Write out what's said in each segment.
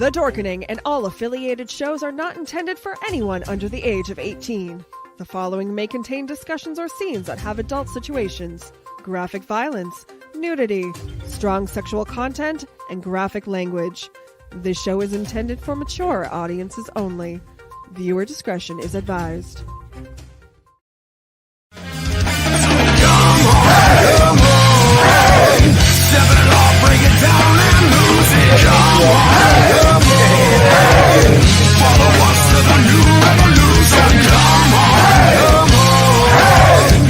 The Dorkening and all affiliated shows are not intended for anyone under the age of 18. The following may contain discussions or scenes that have adult situations, graphic violence, nudity, strong sexual content, and graphic language. This show is intended for mature audiences only. Viewer discretion is advised. Step it off, break it down and lose it. Come on, follow us to the new revolution. Come on,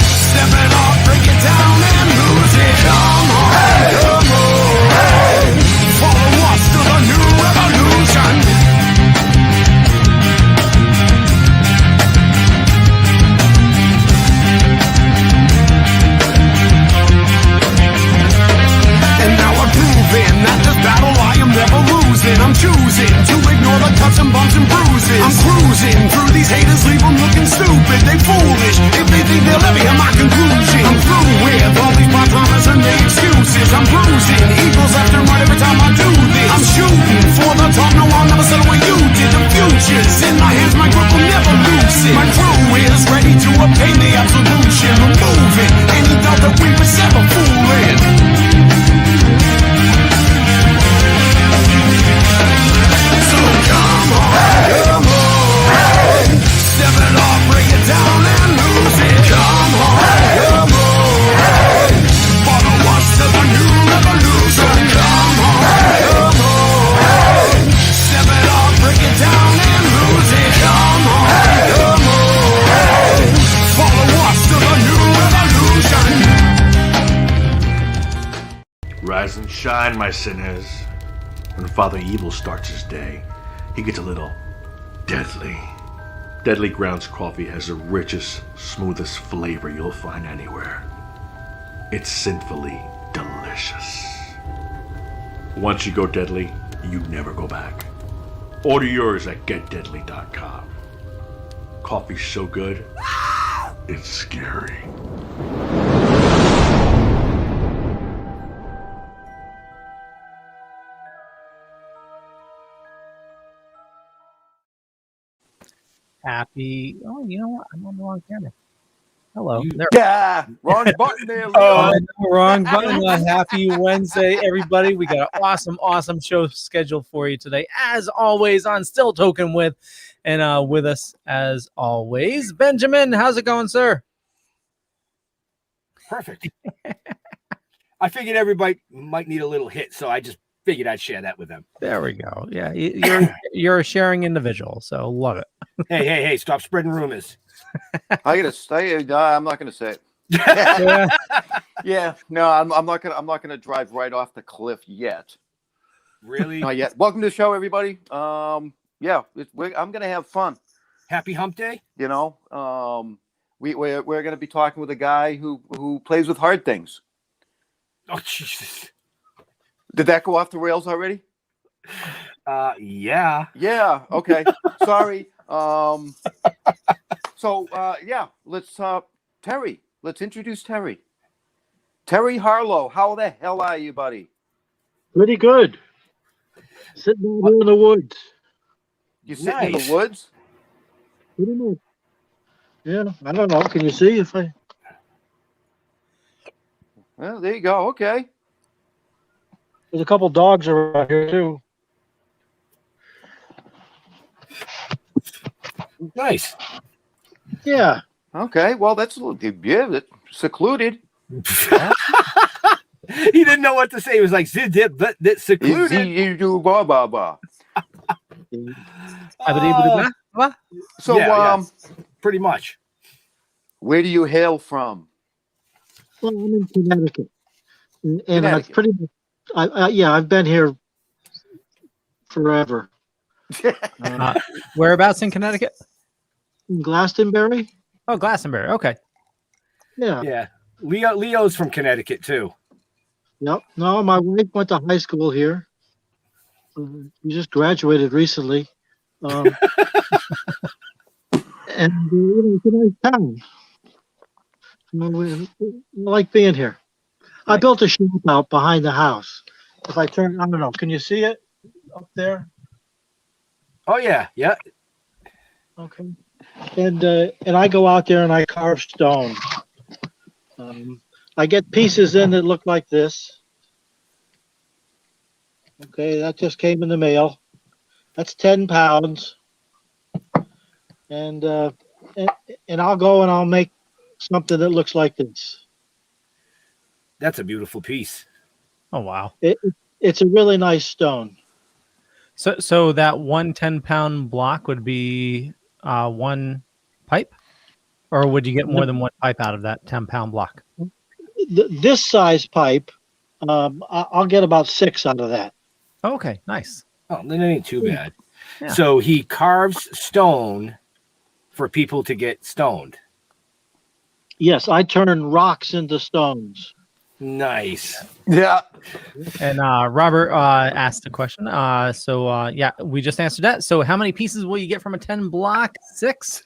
step it off, break it down and lose it. Come on, follow us to the new revolution. At this battle I am never losing. I'm choosing to ignore the cuts and bumps and bruises. I'm cruising through these haters, leave them looking stupid. They foolish if they think they'll ever hear my conclusion. I'm through with all these my dramas and the excuses. I'm bruising eagles left and right every time I do this. I'm shooting for the top, no I'll never settle what you did. The future's in my hands, my grip will never lose it. My crew is ready to obtain the absolution. Removing any doubt that we was ever fooling. Come on, step it off, break it down and lose it. Come on, follow us to the new revolution. Come on, step it off, break it down and lose it. Come on, follow us to the new revolution. Rise and shine, my sinners. When Father Evil starts his day, he gets a little deadly. Deadly Grounds coffee has the richest, smoothest flavor you'll find anywhere. It's sinfully delicious. Once you go deadly, you never go back. Order yours at getdeadly.com. Coffee's so good, it's scary. Happy. Oh, you know what? I'm on the wrong camera. Hello. Yeah, wrong button there. Oh, wrong button. Happy Wednesday, everybody. We got an awesome show scheduled for you today. As always, on Still Toking with, and with us, as always, Benjamin. How's it going, sir? Perfect. I figured everybody might need a little hit, so I just figured I'd share that with them. There we go. Yeah, you're a sharing individual, so love it. Hey! Stop spreading rumors. I gotta say, I'm not gonna say it. Yeah, no, I'm not gonna drive right off the cliff yet. Really? Not yet. Welcome to the show, everybody. I'm gonna have fun. Happy Hump Day. You know, we're gonna be talking with a guy who plays with hard things. Oh Jesus! Did that go off the rails already? Yeah. Yeah. Okay. Sorry. Let's Terry. Let's introduce Terry. Terry Harlow. How the hell are you, buddy? Pretty good. Sitting out here in the woods. You sitting in the woods? Pretty much. Yeah. I don't know. Can you see if I? Well, there you go. Okay. There's a couple dogs around here too. Nice. Yeah. Okay. Well, that's a little that's secluded. He didn't know what to say. He was like, secluded. So, pretty much. Where do you hail from? Well, I'm in Connecticut, and I've pretty much. I've been here forever. Whereabouts in Connecticut? In Glastonbury. Oh, Glastonbury. Okay. Yeah. Yeah. Leo's from Connecticut too. Yep. No, my wife went to high school here. We just graduated recently. And it's a nice town. I like being here. I built a shop out behind the house. If I turn, I don't know, can you see it up there? Oh yeah, yeah. Okay. And I go out there and I carve stone. I get pieces in that look like this. Okay, that just came in the mail. That's 10 pounds. And I'll go and I'll make something that looks like this. That's a beautiful piece. Oh wow. It's a really nice stone. So that 1 10-pound block would be one pipe, or would you get more than one pipe out of that 10-pound block? This size pipe, I'll get about 6 out of that. Okay, nice. Oh, then it ain't too bad. Yeah. So he carves stone for people to get stoned. Yes, I turn rocks into stones. Nice. Yeah. And Robert asked a question. Yeah, we just answered that. So how many pieces will you get from a 10 block? 6?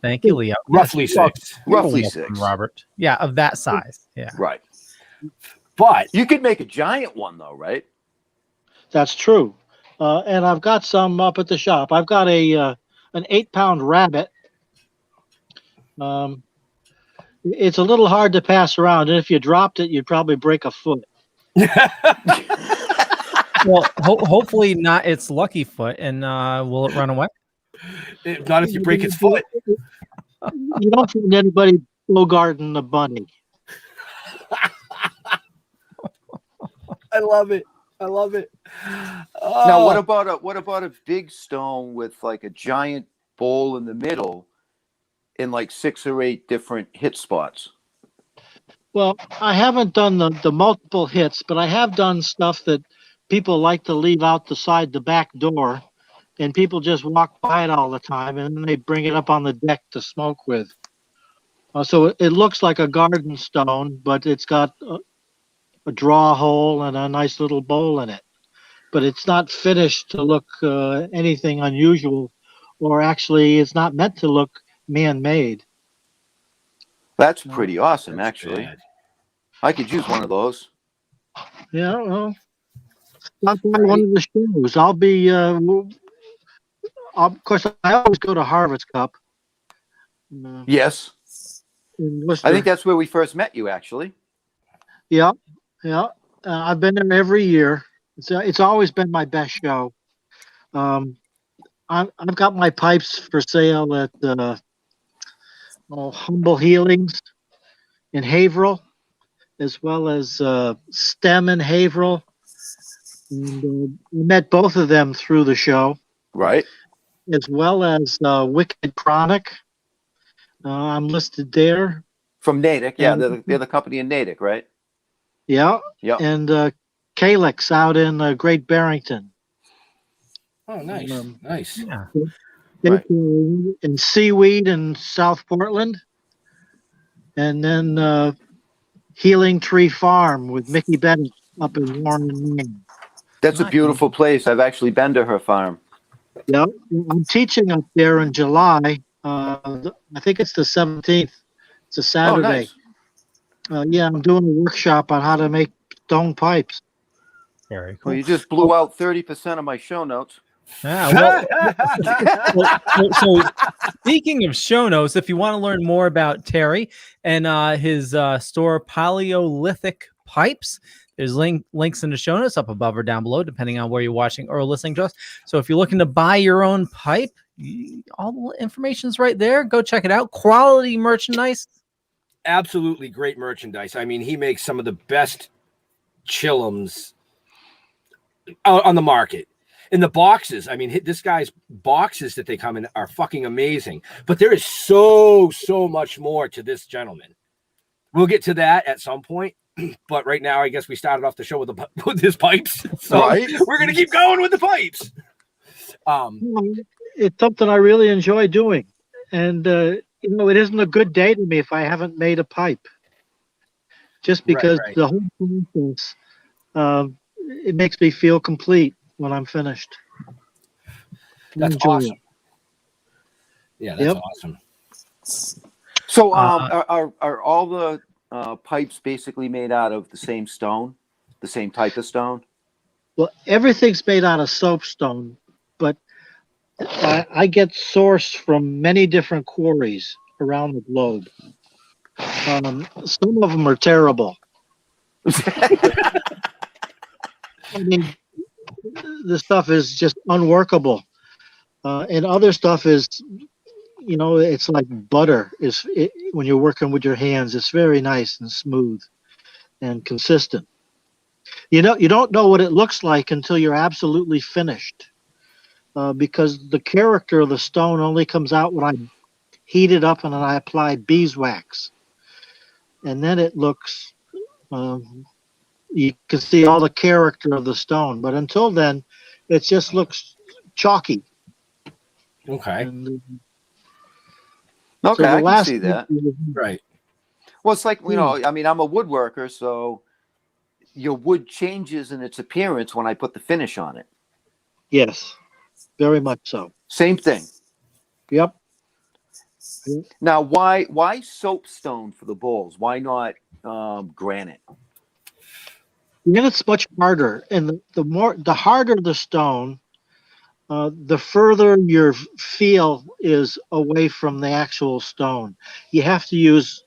Thank you, Leo. Roughly 6. Roughly You're 6. welcome, Robert. Yeah, of that size. Yeah. Right. But You could make a giant one though, right? That's true. And I've got some up at the shop. I've got an 8-pound rabbit. It's a little hard to pass around, and if you dropped it, you'd probably break a foot. Well, hopefully not its lucky foot, and will it run away? not if you break its foot. You don't find anybody bogarting the bunny. I love it. I love it. Now, what about a big stone with like a giant bowl in the middle in like 6 or 8 different hit spots? Well, I haven't done the multiple hits, but I have done stuff that people like to leave out the back door, and people just walk by it all the time, and then they bring it up on the deck to smoke with. So it looks like a garden stone, but it's got a draw hole and a nice little bowl in it. But it's not finished to look anything unusual, or actually it's not meant to look man-made. That's pretty awesome, That's actually. bad. I could use one of those. Yeah, well, stop by one of the shows. I'll be, of course, I always go to Harvard's Cup. Yes. In Worcester. I think that's where we first met you, actually. Yeah. I've been there every year. It's always been my best show. I've got my pipes for sale at Humble Healings in Haverhill, as well as STEM in Haverhill. And we met both of them through the show, Right. as well as Wicked Chronic. I'm listed there. From Natick. Yeah, And- they're the company in Natick, right? Yeah. Yep. And Calyx out in Great Barrington. Oh, nice. Nice. Yeah. Right. And Seaweed in South Portland. And then Healing Tree Farm with Mickey Bennett up in Warren, Maine. That's a Nice. beautiful place. I've actually been to her farm. Yeah, I'm teaching up there in July. I think it's the 17th. It's a Saturday. Oh, nice. Yeah, I'm doing a workshop on how to make stone pipes. Very cool. Well, you just blew out 30% of my show notes. Yeah, so speaking of show notes, if you want to learn more about Terry and his store Paleolithic Pipes, there's links in the show notes up above or down below, depending on where you're watching or listening to us. So if you're looking to buy your own pipe, all the information's right there. Go check it out. Quality merchandise. Absolutely great merchandise. I mean, he makes some of the best chillums on the market. In the boxes, I mean, this guy's boxes that they come in are fucking amazing. But there is so much more to this gentleman. We'll get to that at some point. But right now, I guess we started off the show with his pipes. So Right. we're going to keep going with the pipes. It's something I really enjoy doing. And, it isn't a good day to me if I haven't made a pipe. Just because Right. the whole process, it makes me feel complete when I'm finished. That's Enjoy awesome. it. Yeah, that's Yep. awesome. So, are all the pipes basically made out of the same stone, the same type of stone? Well, everything's made out of soapstone, but I get sourced from many different quarries around the globe. Some of them are terrible. I mean, the stuff is just unworkable, and other stuff is, it's like butter. When you're working with your hands, it's very nice and smooth and consistent. You don't know what it looks like until you're absolutely finished, because the character of the stone only comes out when I heat it up and then I apply beeswax, and then it looks. You can see all the character of the stone, but until then, it just looks chalky. Okay. And, Okay, so I can see that. Right. Well, it's like, I mean, I'm a woodworker, so your wood changes in its appearance when I put the finish on it. Yes, very much so. Same thing. Yep. Now, why soapstone for the bowls? Why not granite? Then it's much harder, and the harder the stone, the further your feel is away from the actual stone. You have to use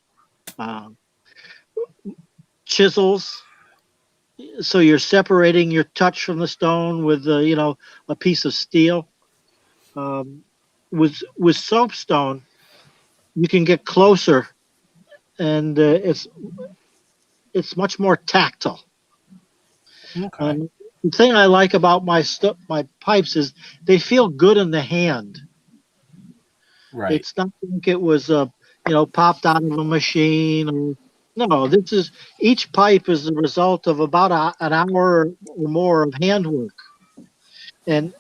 chisels, so you're separating your touch from the stone with a piece of steel. With soapstone, you can get closer, and it's much more tactile. Okay. The thing I like about my pipes is they feel good in the hand. Right. It's not like it was popped out of a machine. No, each pipe is the result of about an hour or more of handwork, and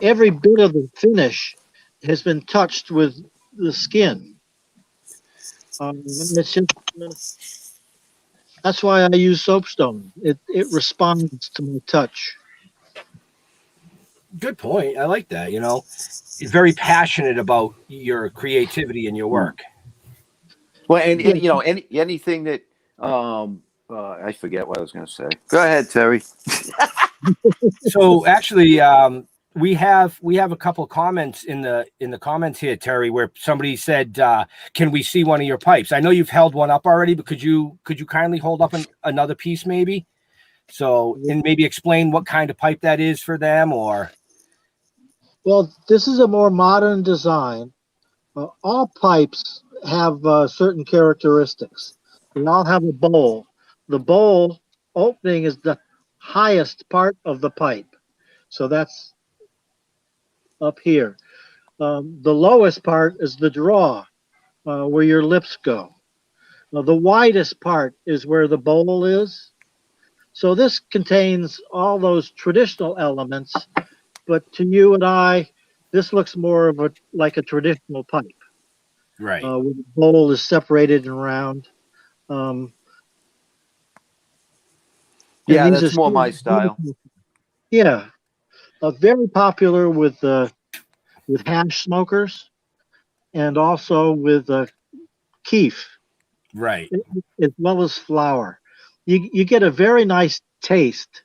every bit of the finish has been touched with the skin. It's just that's why I use soapstone. It responds to my touch. Good point. I like that. He's very passionate about your creativity and your work. Well, and anything that I forget what I was going to say. Go ahead, Terry. So actually, we have a couple of comments in the comments here, Terry, where somebody said, "Can we see one of your pipes?" I know you've held one up already, but could you kindly hold up another piece, maybe? So, and maybe explain what kind of pipe that is for them, or. Well, this is a more modern design. All pipes have certain characteristics. They all have a bowl. The bowl opening is the highest part of the pipe. So that's up here. The lowest part is the draw, where your lips go. Now, the widest part is where the bowl is. So this contains all those traditional elements, but to you and I, this looks more of like a traditional pipe. Right. Where the bowl is separated and round. Yeah, that's more my style. Yeah, very popular with hash smokers, and also with keef, Right. as well as flour. You get a very nice taste.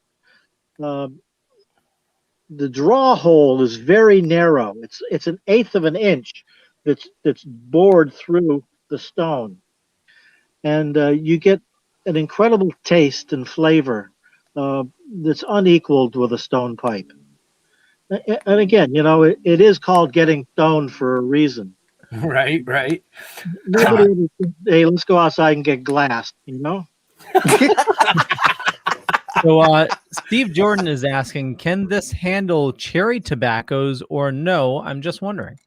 The draw hole is very narrow. It's an eighth of an inch that's bored through the stone, and you get an incredible taste and flavor that's unequaled with a stone pipe. And again, it is called getting stoned for a reason. Right. Nobody ever thinks, hey, let's go outside and get glassed, So Steve Jordan is asking, can this handle cherry tobaccos or no? I'm just wondering.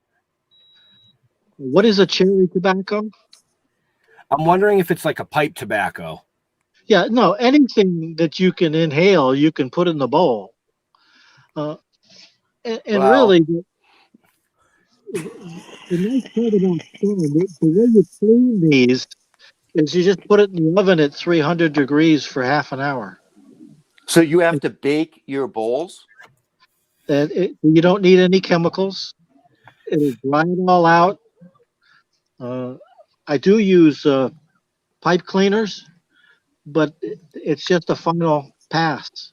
What is a cherry tobacco? I'm wondering if it's like a pipe tobacco. Yeah, no, anything that you can inhale, you can put in the bowl. And Wow. Really, the nice part about stone, the way you clean these is you just put it in the oven at 300 degrees for half an hour. So you have to bake your bowls? You don't need any chemicals. It'll dry it all out. I do use pipe cleaners, but it's just a final pass.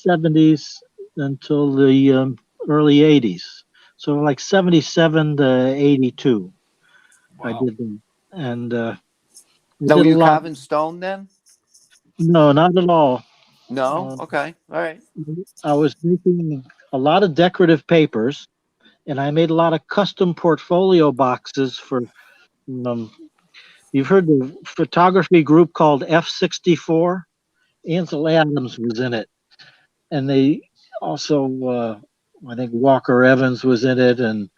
'70s until the early '80s. So like '77 to '82, I did them. And Now, did were a you lot. carving stone then? No, not at all. No. Okay. All right. I was making a lot of decorative papers, and I made a lot of custom portfolio boxes for. You've heard the photography group called F64. Ansel Adams was in it, and they also, I think Walker Evans was in it, and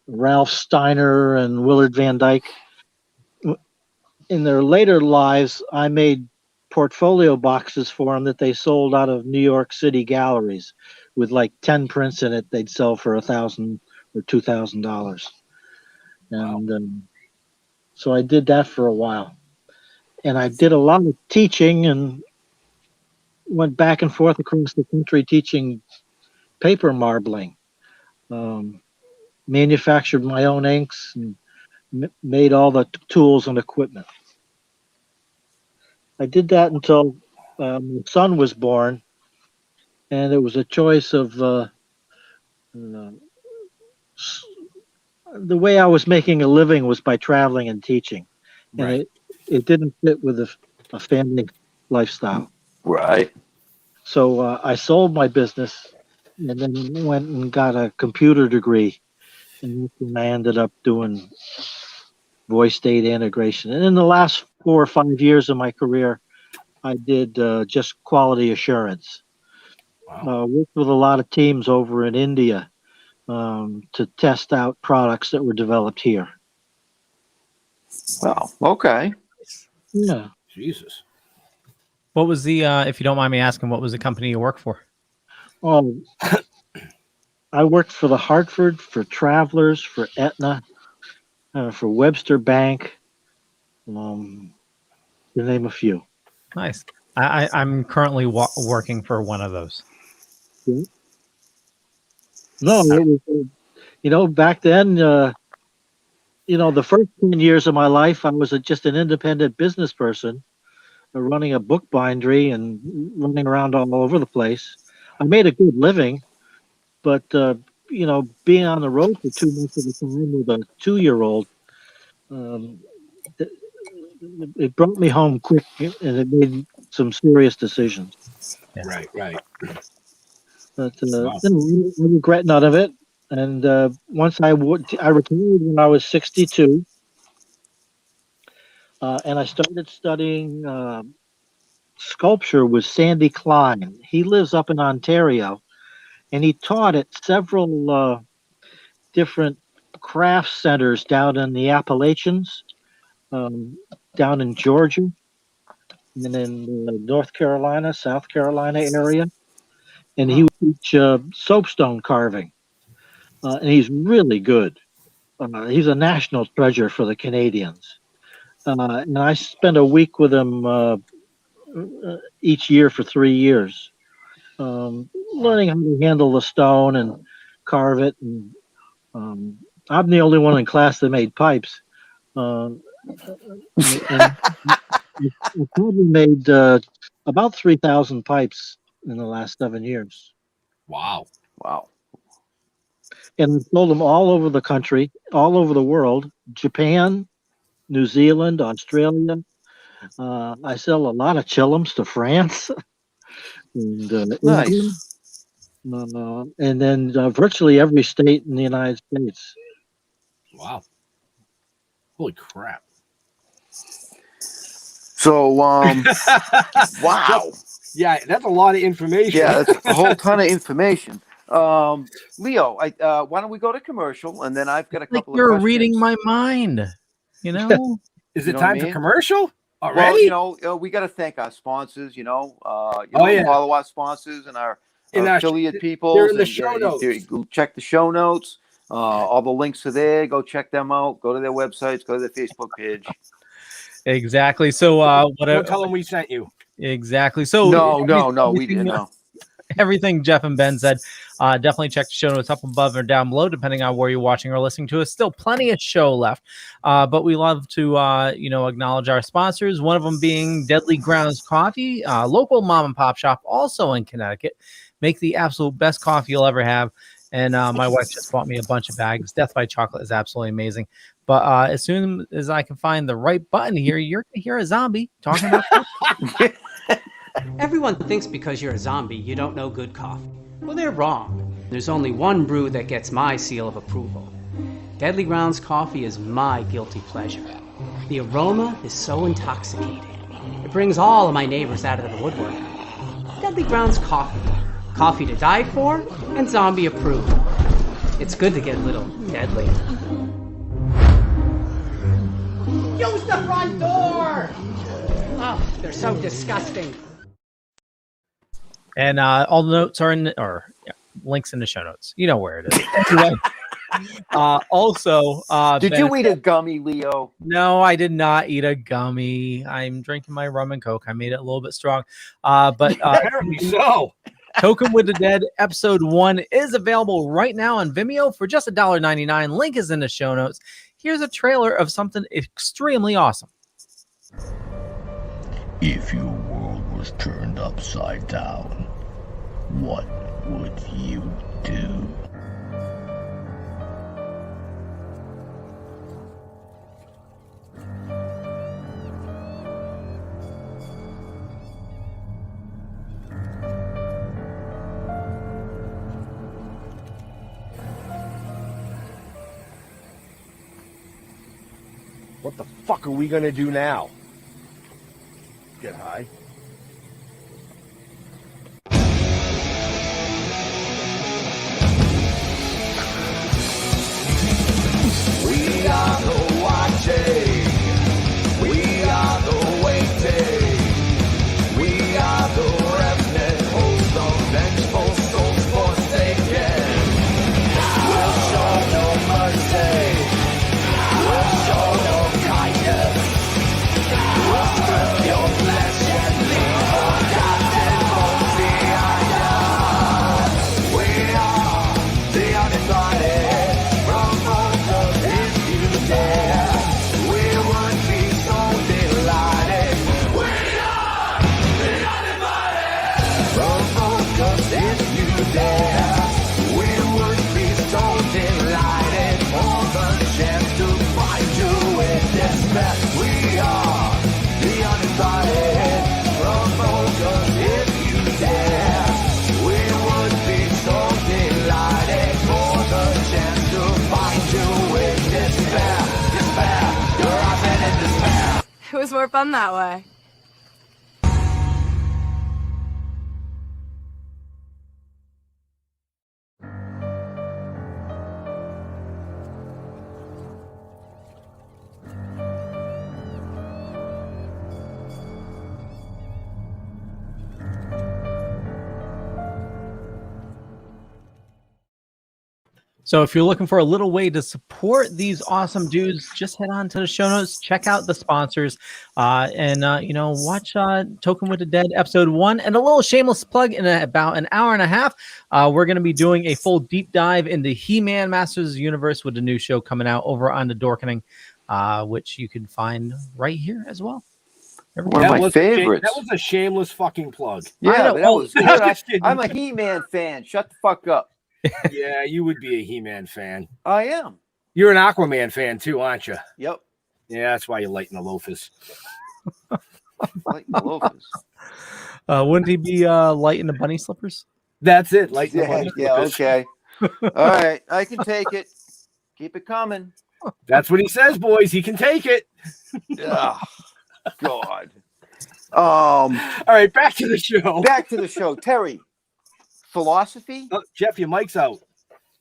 Ralph Steiner and Willard Van Dyke. In their later lives, I made portfolio boxes for them that they sold out of New York City galleries with like 10 prints in it. They'd sell for $1,000 or $2,000. And so I did that for a while. And I did a lot of teaching and went back and forth across the country teaching paper marbling. Manufactured my own inks and made all the tools and equipment. I did that until my son was born, and it was a choice of the way I was making a living was by traveling and teaching, and it didn't fit with a family lifestyle. Right. So I sold my business and then went and got a computer degree, and that's when I ended up doing voice data integration. And in the last 4 or 5 years of my career, I did just quality assurance. Worked with a lot of teams over in India to test out products that were developed here. Wow. Okay. Yeah. Jesus. What was the, if you don't mind me asking, what was the company you worked for? I worked for the Hartford, for Travelers, for Aetna, for Webster Bank, to name a few. Nice. I'm currently working for one of those. Yeah. No, it was, back then, the first 10 years of my life, I was just an independent business person running a book bindery and running around all over the place. I made a good living, but, being on the road for 2 months at a time with a 2-year-old, it brought me home quick, and it made some serious decisions. Yeah. Right. But I regret none of it. And once I retired when I was 62, and I started studying sculpture with Sandy Klein. He lives up in Ontario, and he taught at several different craft centers down in the Appalachians, down in Georgia, and in North Carolina, South Carolina area. And he would teach soapstone carving, and he's really good. He's a national treasure for the Canadians. And I spent a week with him each year for 3 years, learning how to handle the stone and carve it. And I'm the only one in class that made pipes. And I probably made about 3,000 pipes in the last 7 years. Wow. And I sold them all over the country, all over the world, Japan, New Zealand, Australia. I sell a lot of chillums to France. And Nice. England, and then virtually every state in the United States. Wow. Holy crap. So, wow. Yeah, that's a lot of information. Yeah, that's a whole ton of information. Leo, why don't we go to commercial, and then I've got a couple of You're questions. reading my mind, Is it know time what I for mean? commercial already? Well, we got to thank our sponsors, follow our sponsors and our affiliate people. They're in the show notes. Check the show notes. All the links are there. Go check them out. Go to their websites. Go to their Facebook page. Exactly. So, Don't tell them we sent you. Exactly. So, No, we didn't know. Everything Jeff and Ben said, definitely check the show notes up above or down below, depending on where you're watching or listening to us. Still plenty of show left, but we love to, acknowledge our sponsors. One of them being Deadly Grounds Coffee, local mom and pop shop, also in Connecticut, make the absolute best coffee you'll ever have. And my wife just bought me a bunch of bags. Death by Chocolate is absolutely amazing. But as soon as I can find the right button here, you're going to hear a zombie talking about coffee. Everyone thinks because you're a zombie, you don't know good coffee. Well, they're wrong. There's only one brew that gets my seal of approval. Deadly Grounds coffee is my guilty pleasure. The aroma is so intoxicating. It brings all of my neighbors out of the woodwork. Deadly Grounds coffee. Coffee to die for and zombie approved. It's good to get a little deadly. Use the front door! Oh, they're so disgusting. And all the notes are links in the show notes. You know where it is. Anyway, also, did you eat a gummy, Leo? No, I did not eat a gummy. I'm drinking my rum and Coke. I made it a little bit strong. But Apparently so. Token with the Dead episode 1 is available right now on Vimeo for just $1.99. Link is in the show notes. Here's a trailer of something extremely awesome. If your world was turned upside down, what would you do? What the fuck are we gonna do now? Get high. We are the watching. We are the waiting. We are the remnant host of vengeful souls forsaken. We'll show no mercy. We'll show no kindness. We'll strip your flesh and leave forgotten bones behind us. We are the uninvited. From Harcourt, if you dare, we would be so delighted. We are the uninvited. From Harcourt, if you dare, we would be so delighted for the chance to find you in despair. We are the uninvited. From Harcourt, if you dare, we would be so delighted for the chance to find you in despair. Despair, you're often in despair. It was more fun that way. So if you're looking for a little way to support these awesome dudes, just head on to the show notes, check out the sponsors, and watch Token with the Dead episode 1. And a little shameless plug, in about an hour and a half, we're going to be doing a full deep dive into He-Man Masters of the Universe with a new show coming out over on the Dorkening, which you can find right here as well. One of my favorites. That was a shameless fucking plug. Yeah, that was good. Just kidding. I'm a He-Man fan. Shut the fuck up. Yeah, you would be a He-Man fan. I am. You're an Aquaman fan too, aren't you? Yep. Yeah, that's why you're lighting the loafers. Lighting the loafers. Wouldn't he be lighting the bunny slippers? That's it. Lighting the bunny Yeah, slippers. okay. All right, I can take it. Keep it coming. That's what he says, boys. He can take it. Oh, God. All right, back to the show. Back to the show. Terry, philosophy? Oh, Jeff, your mic's out.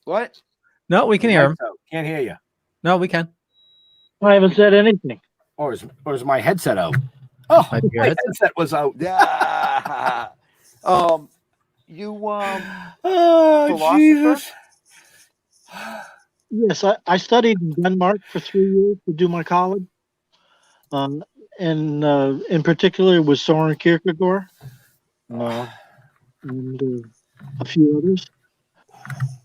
What? No, we can hear him. Can't hear you. No, we can. I haven't said anything. Or is my headset out? Oh, Might be your my headset. headset was out. Yeah. You Oh, philosopher? Jesus. Yes, I studied in Denmark for 3 years to do my college. And in particular was Soren Kierkegaard and a few others.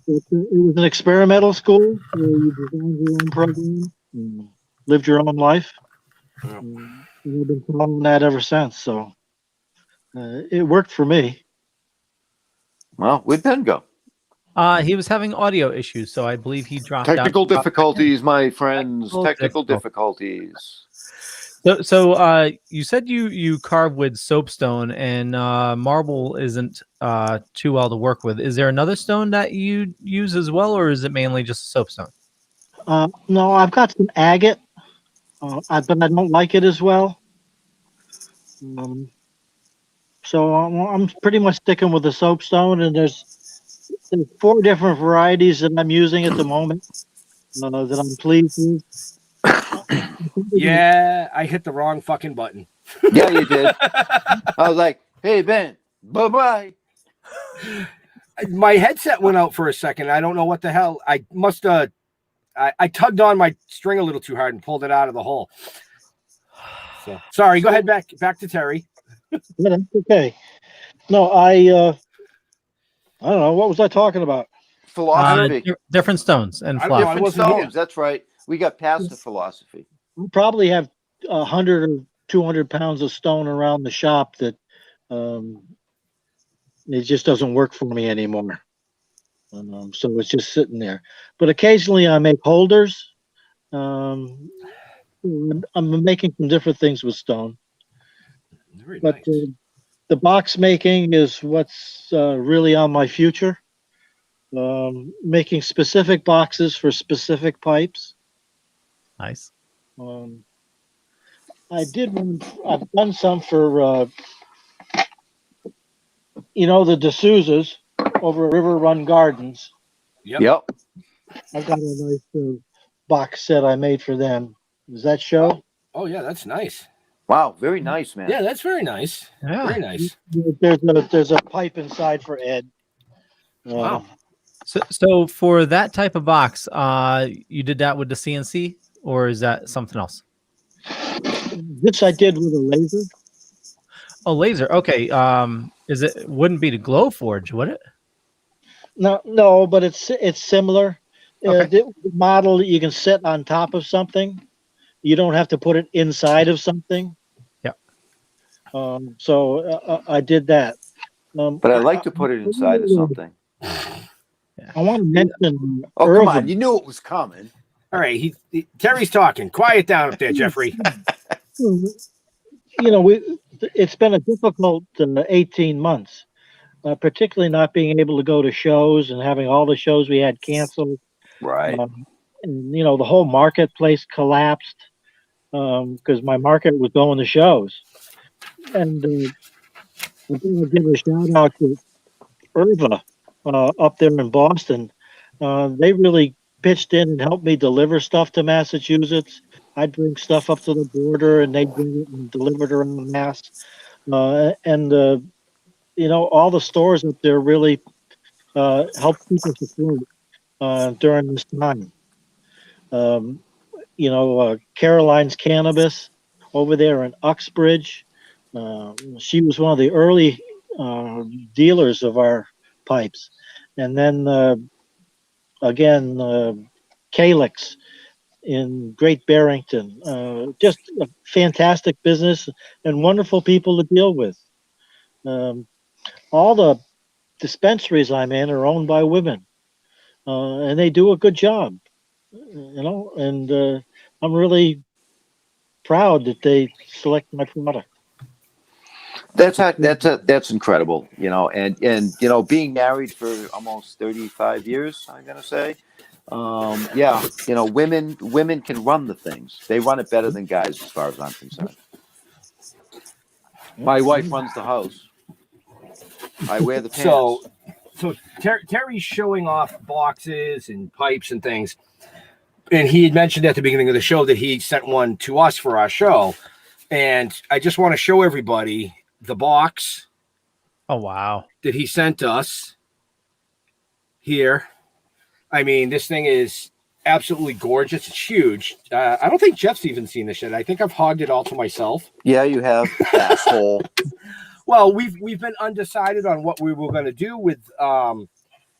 It was an experimental school where you designed your own program and lived your own life. And I've been following that ever since. So it worked for me. Well, where'd Ben go? He was having audio issues, so I believe he dropped Technical out. difficulties, my friends. Technical difficulties. So you said you carve with soapstone, and marble isn't too well to work with. Is there another stone that you use as well, or is it mainly just soapstone? No, I've got some agate, but I don't like it as well. So I'm pretty much sticking with the soapstone, and there's 4 different varieties that I'm using at the moment that I'm pleased with. Yeah, I hit the wrong fucking button. Yeah, you did. I was like, hey, Ben, bye-bye. My headset went out for a second. I don't know what the hell. I must have... I tugged on my string a little too hard and pulled it out of the hole. So sorry, go ahead, back to Terry. Yeah, that's okay. No, I don't know. What was I talking about? Philosophy. Different stones and Different wasn't stones. here. That's right. We got past the philosophy. We probably have 100 or 200 pounds of stone around the shop that it just doesn't work for me anymore. So it's just sitting there. But occasionally I make holders. I'm making some different things with stone. Very But nice. the box making is what's really on my future. Making specific boxes for specific pipes. Nice. I've done some for, the D'Souza's over at River Run Gardens. Yep. I've got a nice box set I made for them. Does that show? Oh yeah, that's nice. Wow, very nice, man. Yeah, that's very nice. Yeah. Very nice. There's a pipe inside for Ed. Wow. So for that type of box, you did that with the CNC, or is that something else? This I did with a laser. Oh, laser. Okay. Wouldn't be the Glowforge, would it? No, but it's similar. Okay. The model you can set on top of something. You don't have to put it inside of something. Yep. So I did that. But I like to put it inside of something. I want to mention. Oh, come Irvin. on. You knew it was coming. All right, Terry's talking. Quiet down up there, Jeffrey. It's been a difficult 18 months, particularly not being able to go to shows and having all the shows we had canceled. Right. And the whole marketplace collapsed because my market was going to shows. And I'm going to give a shout out to Irva up there in Boston. They really pitched in and helped me deliver stuff to Massachusetts. I'd bring stuff up to the border, and they'd bring it and deliver it around Mass. All the stores up there really helped keep us afloat during this time. Caroline's Cannabis over there in Uxbridge. She was one of the early dealers of our pipes. And then Calyx in Great Barrington. Just a fantastic business and wonderful people to deal with. All the dispensaries I'm in are owned by women, and they do a good job. And I'm really proud that they select my product. That's incredible, and being married for almost 35 years, I'm gonna say, women can run the things. They run it better than guys, as far as I'm concerned. My wife runs the house. I wear the pants. So Terry's showing off boxes and pipes and things, and he had mentioned at the beginning of the show that he sent one to us for our show, and I just want to show everybody the box. Oh wow! That he sent us here. I mean, this thing is absolutely gorgeous. It's huge. I don't think Jeff's even seen this yet. I think I've hogged it all to myself. Yeah, you have, asshole. Well, we've been undecided on what we were going to do with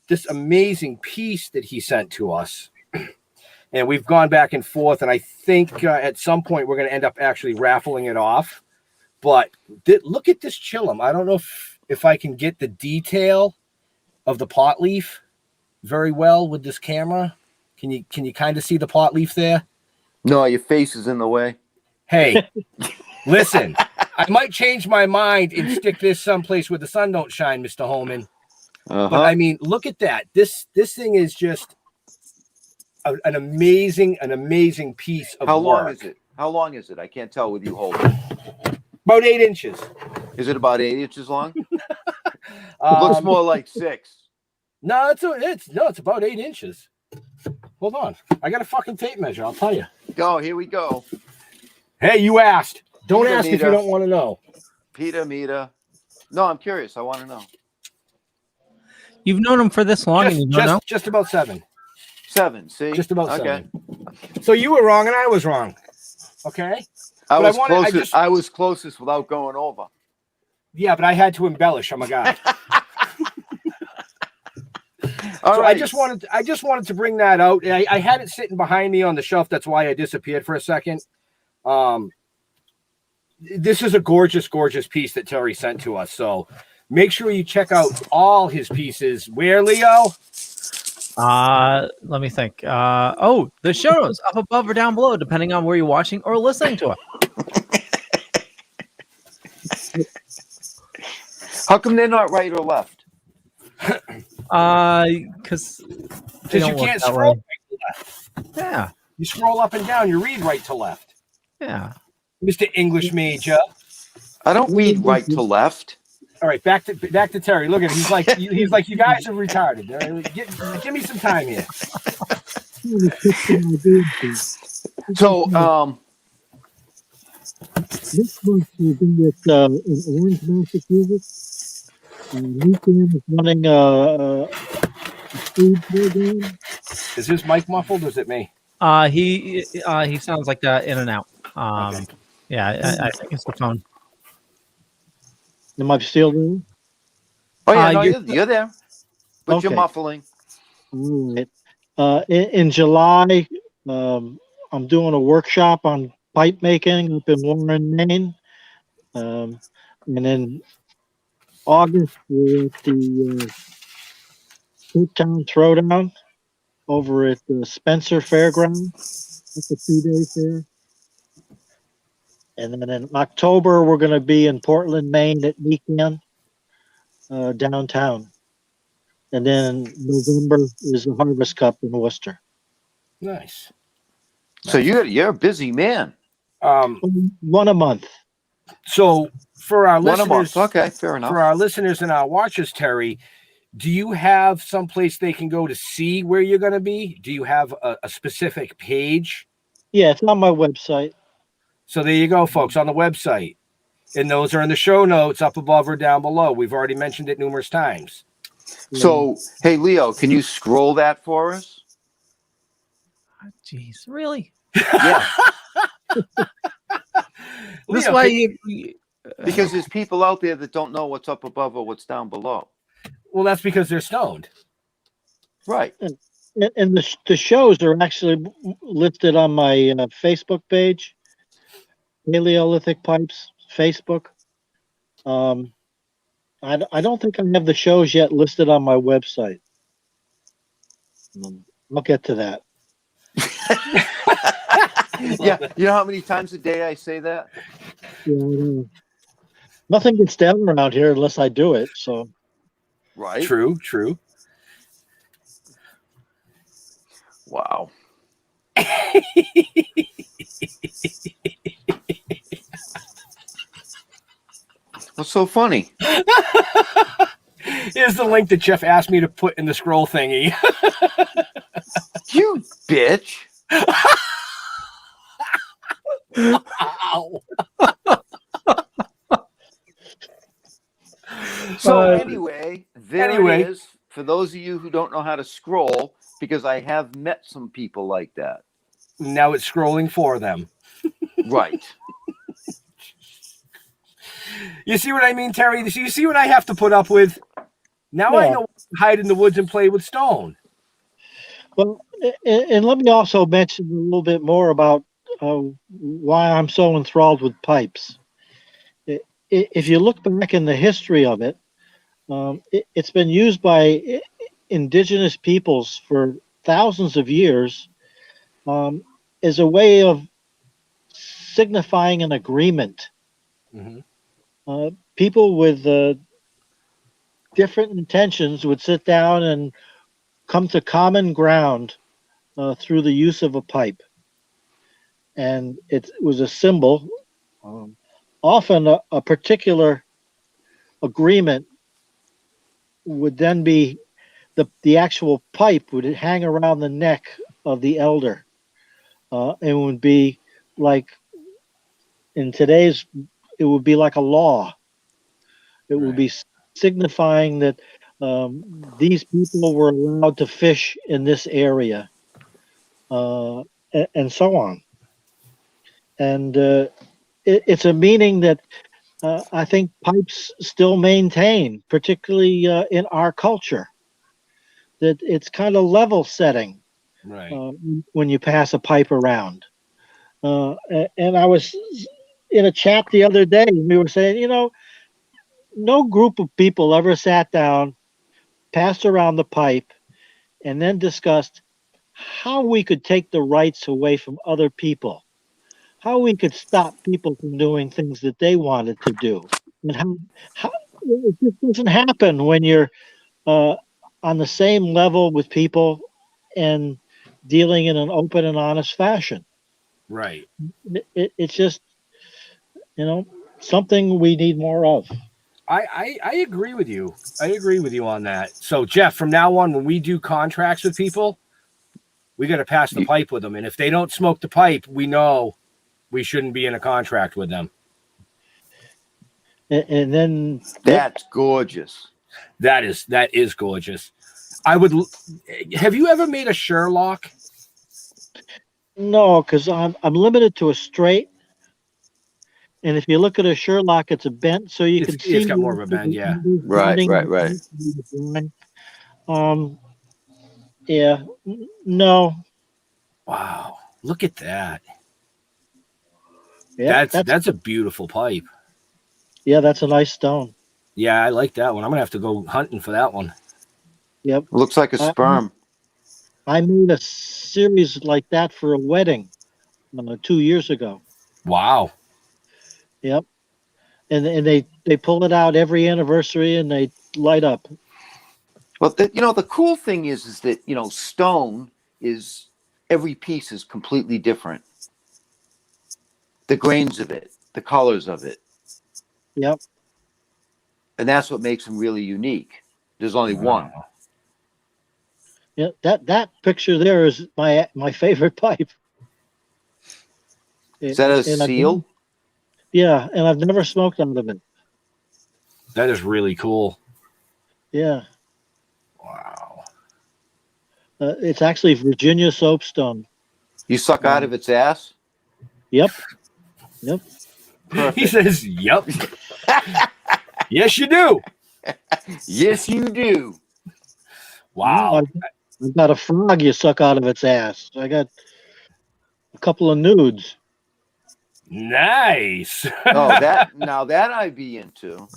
this amazing piece that he sent to us. And we've gone back and forth, and I think at some point we're going to end up actually raffling it off. But look at this chillum. I don't know if I can get the detail of the pot leaf very well with this camera. Can you kind of see the pot leaf there? No, your face is in the way. Hey, listen, I might change my mind and stick this someplace where the sun don't shine, Mr. Holman. But I mean, look at that. This thing is just an amazing piece of work. How long is it? I can't tell with you holding it. About 8 inches. Is it about 8 inches long? It looks more like 6. No, it's about 8 inches. Hold on. I got a fucking tape measure, I'll tell you. Go, here we go. Hey, you asked. Don't Peter ask Mita. if you don't want to know. Peter Mita. No, I'm curious. I want to know. You've known him for this long, and you don't know? Just about 7. 7, see? Just about okay. 7. So you were wrong and I was wrong. Okay? I was closest without going over. Yeah, but I had to embellish. I'm a guy. All I right. just wanted to bring that out. I had it sitting behind me on the shelf. That's why I disappeared for a second. This is a gorgeous, gorgeous piece that Terry sent to us. So make sure you check out all his pieces. Where, Leo? Let me think. The show notes up above or down below, depending on where you're watching or listening to it. How come they're not right or left? Because you can't scroll right to left. Yeah. You scroll up and down. You read right to left. Yeah. Mr. English major. I don't read right to left. All right, back to Terry. Look at him. He's like you guys are retarded. Give me some time here. So, this month we'll be at in Orange, Massachusetts. Weekend is running a food program. Is his mic muffled or is it me? He sounds like that in and out. Yeah, I think it's the phone. Am I still there? Oh yeah, no, you're there, but Okay. you're muffling. All right. In July, I'm doing a workshop on pipe making up in Warren, Maine. And then August, we're at the Cape Town Throwdown over at the Spencer Fairground. That's a 2-day fair. And then in October, we're going to be in Portland, Maine at Weekend downtown. And then November is the Harvest Cup in Worcester. Nice. So you're a busy man. One a month. So for our One a listeners, month. Okay, fair enough. for our listeners and our watchers, Terry, do you have someplace they can go to see where you're going to be? Do you have a specific page? Yeah, it's on my website. So there you go, folks, on the website. And those are in the show notes up above or down below. We've already mentioned it numerous times. So, hey, Leo, can you scroll that for us? Jeez, really? Yeah. This Leo, way, Because there's people out there that don't know what's up above or what's down below. Well, that's because they're stoned. Right. And the shows are actually listed on my Facebook page, Paleolithic Pipes Facebook. I don't think I have the shows yet listed on my website. I'll get to that. Yeah. You know how many times a day I say that? Yeah, I know. Nothing gets down around here unless I do it. So, Right. True. Wow. What's so funny? Here's the link that Jeff asked me to put in the scroll thingy. You bitch. Ow. So anyway, there Anyway. it is. For those of you who don't know how to scroll, because I have met some people like that. Now it's scrolling for them. Right. You see what I mean, Terry? You see what I have to put up with? Now I Yeah. know to hide in the woods and play with stone. well, and let me also mention a little bit more about why I'm so enthralled with pipes. If you look back in the history of it, It's been used by indigenous peoples for thousands of years as a way of signifying an agreement. People with different intentions would sit down and come to common ground through the use of a pipe. And it was a symbol. Often a particular agreement would then be the actual pipe would hang around the neck of the elder. And would be like, in today's, it would be like a law. It would be signifying that these people were allowed to fish in this area, and so on. And it's a meaning that I think pipes still maintain, particularly in our culture, that it's kind of level setting when you pass a pipe around. And I was in a chat the other day, and we were saying, no group of people ever sat down, passed around the pipe, and then discussed how we could take the rights away from other people, how we could stop people from doing things that they wanted to do. And how it just doesn't happen when you're on the same level with people and dealing in an open and honest fashion. Right. It's just, something we need more of. I agree with you. I agree with you on that. So, Jeff, from now on, when we do contracts with people, we got to pass the pipe with them. And if they don't smoke the pipe, we know we shouldn't be in a contract with them. And then that's gorgeous. That is gorgeous. Have you ever made a Sherlock? No, because I'm limited to a straight. And if you look at a Sherlock, it's a bent, so you can see. It's got more of a bend, yeah. Right. Yeah. No. Wow. Look at that. Yeah, that's a beautiful pipe. Yeah, that's a nice stone. Yeah, I like that one. I'm gonna have to go hunting for that one. Yep. Looks like a sperm. I made a series like that for a wedding 2 years ago. Wow. Yep. And they pull it out every anniversary and they light up. Well, the cool thing is that, stone is, every piece is completely different. The grains of it, the colors of it. Yep. And that's what makes them really unique. There's only one. Yeah, that picture there is my favorite pipe. Is that a seal? Yeah, and I've never smoked out of it. That is really cool. Yeah. Wow. It's actually Virginia soapstone. You suck out of its ass? Yep. Perfect. He says, yep. Yes, you do. Yes, you do. Wow. I've got a frog you suck out of its ass. I got a couple of nudes. Nice. Oh, that I'd be into.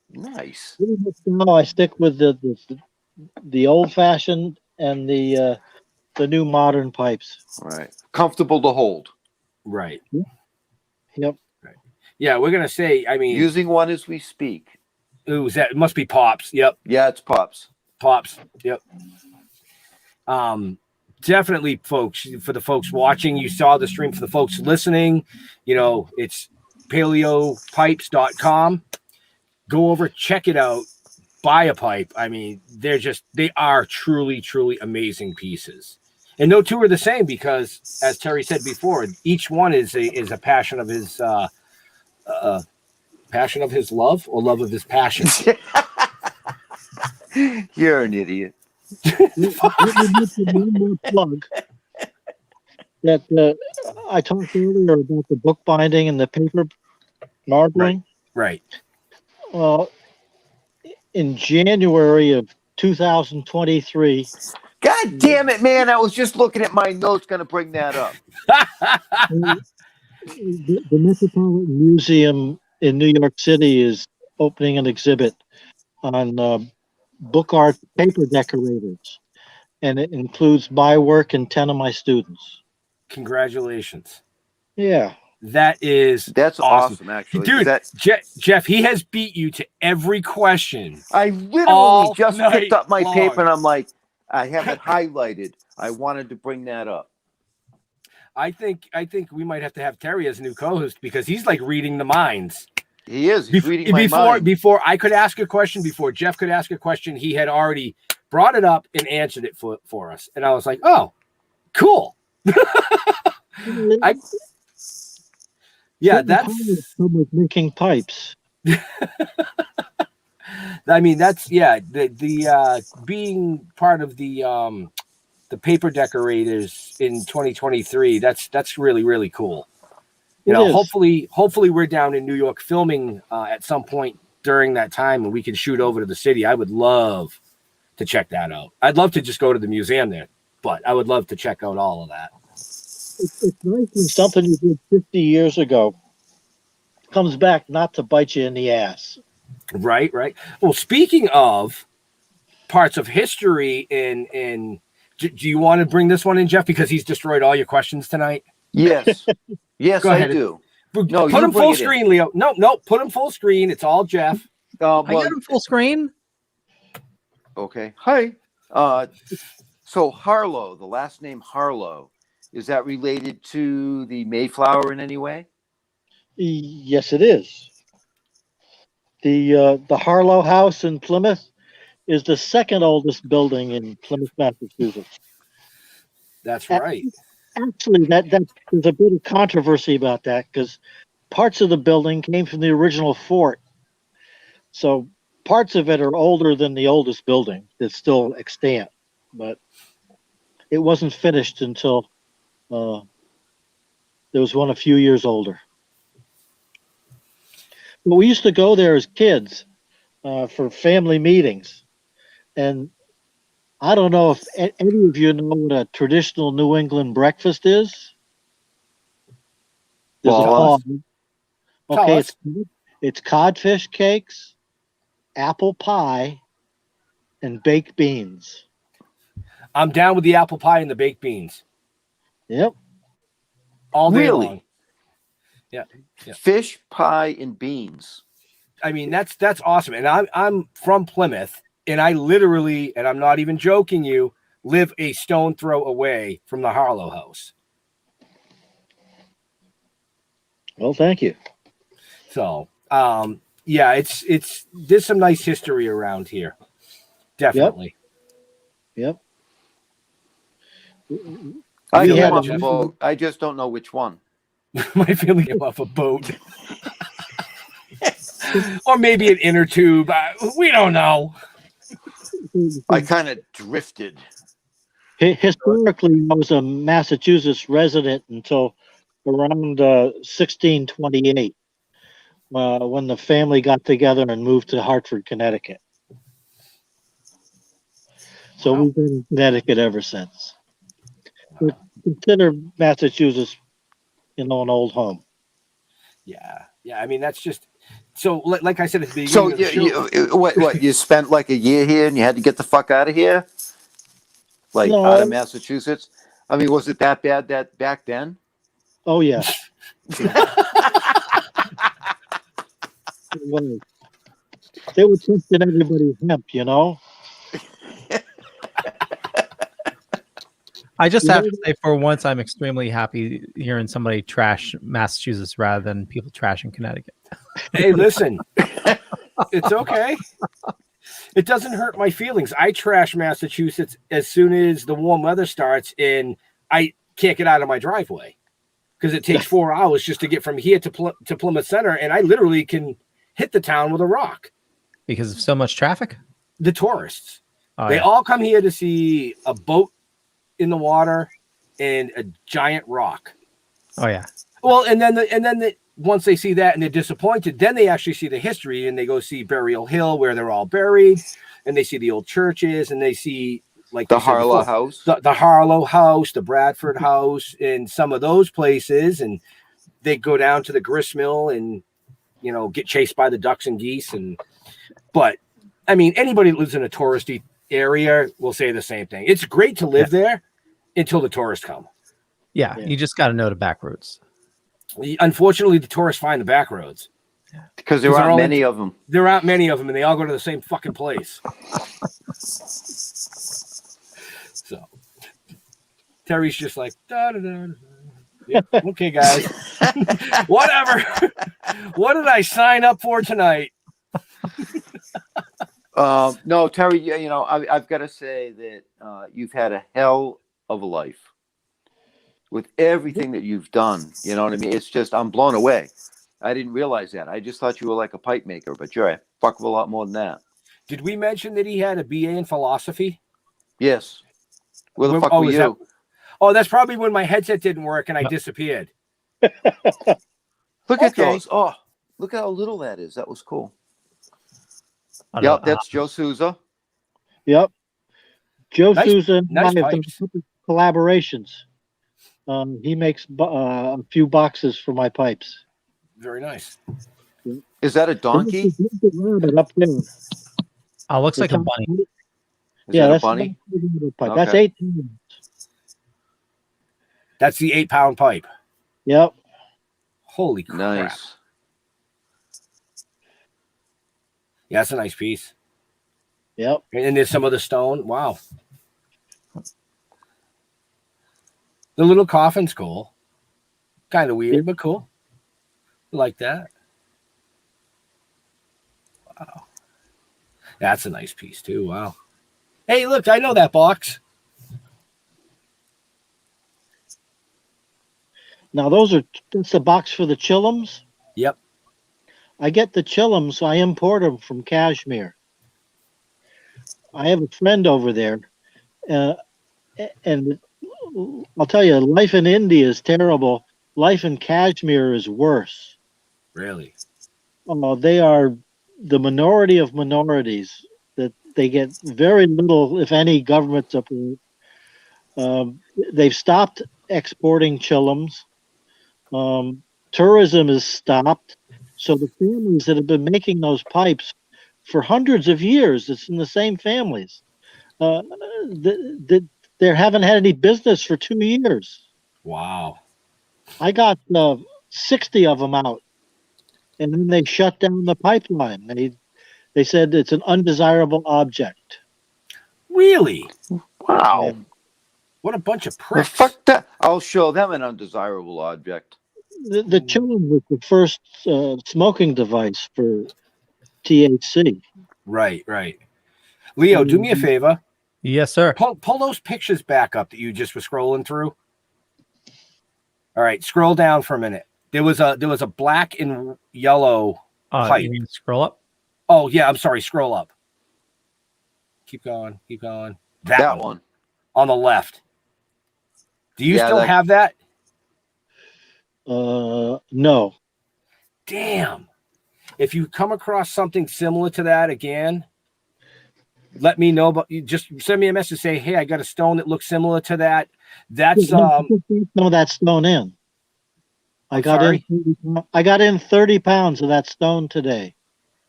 Nice. No, I stick with the old fashioned and the new modern pipes. Right. Comfortable to hold. Right. Yep. Right. Yeah, we're gonna say, I mean, using one as we speak. Ooh, it must be Pops. Yep. Yeah, it's Pops. Yep. Definitely, folks, for the folks watching, you saw the stream. For the folks listening, it's paleopipes.com. Go over, check it out, buy a pipe. I mean, they are truly, truly amazing pieces. And no two are the same because, as Terry said before, each one is a passion of his love or love of his passion. You're an idiot. One more plug that I talked earlier about the bookbinding and the paper marbling. Right. Well, in January of 2023. God damn it, man. I was just looking at my notes, going to bring that up. The Metropolitan Museum in New York City is opening an exhibit on book art paper decorators, and it includes my work and 10 of my students. Congratulations. Yeah. That's awesome actually. Dude, Jeff, he has beat you to every question. I literally just picked up my paper and I'm like, I have it highlighted. I wanted to bring that up. I think we might have to have Terry as a new co-host because he's like reading the minds. He is. He's reading my mind. Before I could ask a question, before Jeff could ask a question, he had already brought it up and answered it for us. And I was like, oh, cool. That's someone making pipes. I mean, that's the being part of the paper decorators in 2023. That's really, really cool. You know, hopefully we're down in New York filming at some point during that time and we can shoot over to the city. I would love to check that out. I'd love to just go to the museum there, but I would love to check out all of that. It's nice when something you did 50 years ago comes back not to bite you in the ass. Right. Well, speaking of parts of history do you want to bring this one in, Jeff? Because he's destroyed all your questions tonight. Yes. Yes, Go ahead. I do. No, put him full screen, Leo. No, put him full screen. It's all Jeff. I got him full screen. Okay. Hi. So Harlow, the last name Harlow, is that related to the Mayflower in any way? Yes, it is. The Harlow House in Plymouth is the second oldest building in Plymouth, Massachusetts. That's right. Actually, there's a bit of controversy about that because parts of the building came from the original fort. So parts of it are older than the oldest building that's still extant, but it wasn't finished until there was one a few years older. But we used to go there as kids for family meetings. And I don't know if any of you know what a traditional New England breakfast is. Okay, it's codfish cakes, apple pie, and baked beans. I'm down with the apple pie and the baked beans. Yep. All day Really? long. Yeah. Fish, pie, and beans. I mean, that's awesome. And I'm from Plymouth, and I literally, and I'm not even joking you, live a stone throw away from the Harlow House. Well, thank you. So, it's there's some nice history around here. Definitely. Yep. I have off a boat. I just don't know which one. My family came off a boat. Or maybe an inner tube. We don't know. I kind of drifted. Historically, I was a Massachusetts resident until around 1628, when the family got together and moved to Hartford, Connecticut. So we've been in Connecticut ever since. We consider Massachusetts, an old home. Yeah. I mean, that's just so. Like I said at the beginning. So of the show, what? You spent like a year here, and you had to get the fuck out of here, out of Massachusetts. I mean, was it that bad that back then? Oh yeah. They were testing everybody's hemp, I just have to say, for once, I'm extremely happy hearing somebody trash Massachusetts rather than people trashing Connecticut. Hey, listen, it's okay. It doesn't hurt my feelings. I trash Massachusetts as soon as the warm weather starts and I can't get out of my driveway because it takes 4 hours just to get from here to Plymouth Center, and I literally can hit the town with a rock. Because of so much traffic? The tourists. They all come here to see a boat in the water and a giant rock. Oh yeah. Well, and then once they see that and they're disappointed, then they actually see the history and they go see Burial Hill where they're all buried, and they see the old churches and they see like the Harlow House, the Harlow House, the Bradford House, and some of those places, and they go down to the grist mill and, you know, get chased by the ducks and geese. But I mean, anybody that lives in a touristy area will say the same thing. It's great to live there until the tourists come. Yeah, you just got to know the back roads. Unfortunately, the tourists find the back roads. Because there aren't many of them. There aren't many of them, and they all go to the same fucking place. So Terry's just like, da, da, da, da. Yeah, okay, guys. Whatever. What did I sign up for tonight? No, Terry, you know, I've got to say that you've had a hell of a life with everything that you've done. You know what I mean? It's just, I'm blown away. I didn't realize that. I just thought you were like a pipe maker, but you're a fuck of a lot more than that. Did we mention that he had a BA in philosophy? Yes. Where the fuck were you? That's probably when my headset didn't work and I disappeared. Look at those. Oh, look at how little that is. That was cool. Yep, that's Joe Souza. Yep. Joe Nice- Souza and nice I have done pipes. collaborations. He makes a few boxes for my pipes. Very nice. Is that a donkey? Up there. Looks like a bunny. Is Yeah, that a that's bunny? pipe. Okay. That's 8 pounds. That's the 8-pound pipe. Yep. Holy crap. Nice. Yeah, that's a nice piece. Yep. And there's some other stone. Wow. The little coffin's cool. Kind of weird, but cool. Like that. Wow. That's a nice piece too. Wow. Hey, look, I know that box. Now that's the box for the chillums. Yep. I get the chillums, I import them from Kashmir. I have a friend over there, and I'll tell you, life in India is terrible. Life in Kashmir is worse. Really? They are the minority of minorities, that they get very little, if any, government support. They've stopped exporting chillums. Tourism is stopped. So the families that have been making those pipes for hundreds of years, it's in the same families. They haven't had any business for 2 years. Wow. I got 60 of them out, and then they shut down the pipeline. They said it's an undesirable object. Really? Wow. What a bunch of Well, pricks. fuck that. I'll show them an undesirable object. The chillum was the first smoking device for THC. Right. Leo, do me a favor. Yes, sir. Pull those pictures back up that you just were scrolling through. All right, scroll down for a minute. There was a black and yellow pipe. You mean scroll up? Oh yeah, I'm sorry. Scroll up. Keep going. That one on the left. Do you still have that? No. Damn. If you come across something similar to that again, let me know. But you just send me a message. Say, hey, I got a stone that looks similar to that. That's No, that stone in. I got in 30 pounds of that stone today.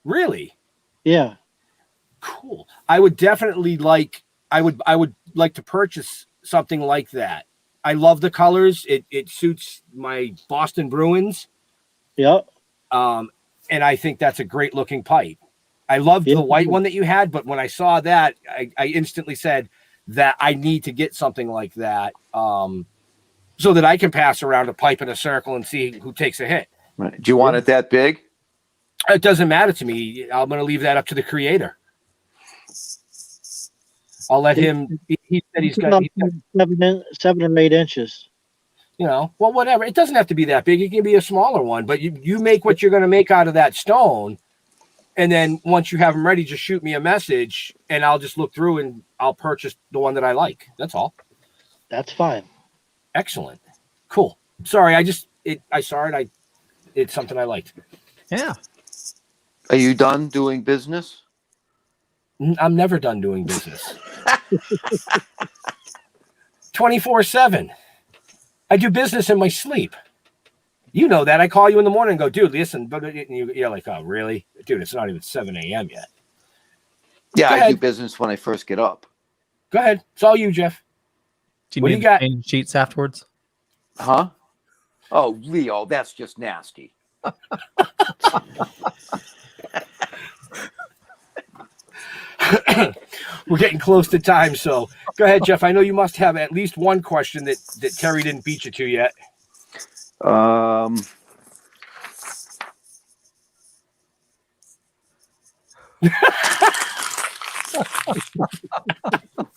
Really? Yeah. Cool. I would definitely like. I would like to purchase something like that. I love the colors. It suits my Boston Bruins. Yep. And I think that's a great looking pipe. I loved the white one that you had, but when I saw that, I instantly said that I need to get something like that, so that I can pass around a pipe in a circle and see who takes a hit. Right. Do you want it that big? It doesn't matter to me. I'm going to leave that up to the creator. I'll let him. He said he's got 7 or 8 inches. You know, well, whatever. It doesn't have to be that big. It can be a smaller one, but you make what you're going to make out of that stone. And then once you have them ready, just shoot me a message and I'll just look through and I'll purchase the one that I like. That's all. That's fine. Excellent. Cool. Sorry. I saw it. It's something I liked. Yeah. Are you done doing business? I'm never done doing business. 24/7. I do business in my sleep. You know that. I call you in the morning and go, dude, listen. But you're like, oh, really? Dude, it's not even 7 a.m. yet. Yeah, Go I ahead. do business when I first get up. Go ahead. It's all you, Jeff. What do you got? Sheets afterwards? Huh? Oh, Leo, that's just nasty. We're getting close to time, so go ahead, Jeff. I know you must have at least one question that Terry didn't beat you to yet.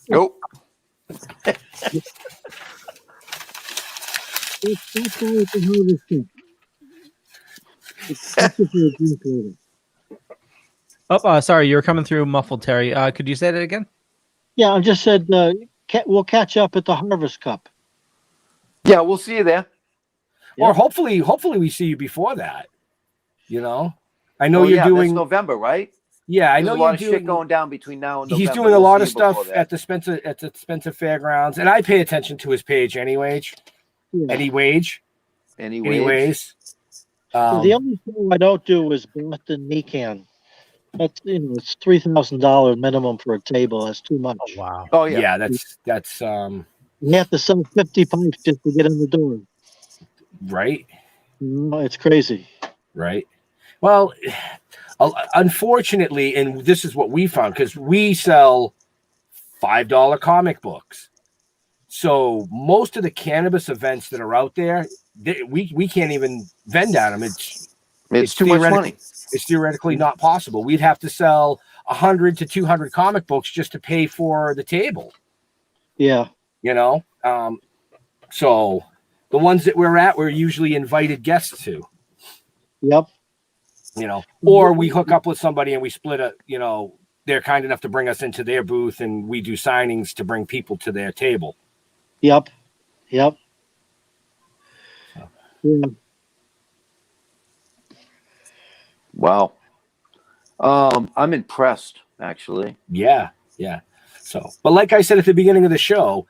Nope. Oh, sorry, you were coming through muffled, Terry. Could you say that again? Yeah, I just said we'll catch up at the Harvest Cup. Yeah, we'll see you there. Or hopefully we see you before that. You know, I know you're that's doing November, right? Yeah, I There's know a lot you're of doing shit going down between now and November. He's doing a lot of see you before stuff that. at the Spencer Fairgrounds, and I pay attention to his page anyways. Anyways. The only thing I don't do is Boston Nikan. That's it's $3,000 minimum for a table. That's too much. Oh, wow. Oh yeah. Yeah, that's You have to sell 50 pipes just to get in the door. Right. It's crazy. Right. Well, unfortunately, and this is what we found, because we sell $5 comic books. So most of the cannabis events that are out there, we can't even vend at them. It's too much money. It's theoretically not possible. We'd have to sell 100 to 200 comic books just to pay for the table. Yeah. You know? So the ones that we're at, we're usually invited guests to. Yep. You know, or we hook up with somebody and we split they're kind enough to bring us into their booth and we do signings to bring people to their table. Yep. Yeah. Wow. I'm impressed, actually. Yeah. So, but like I said at the beginning of the show,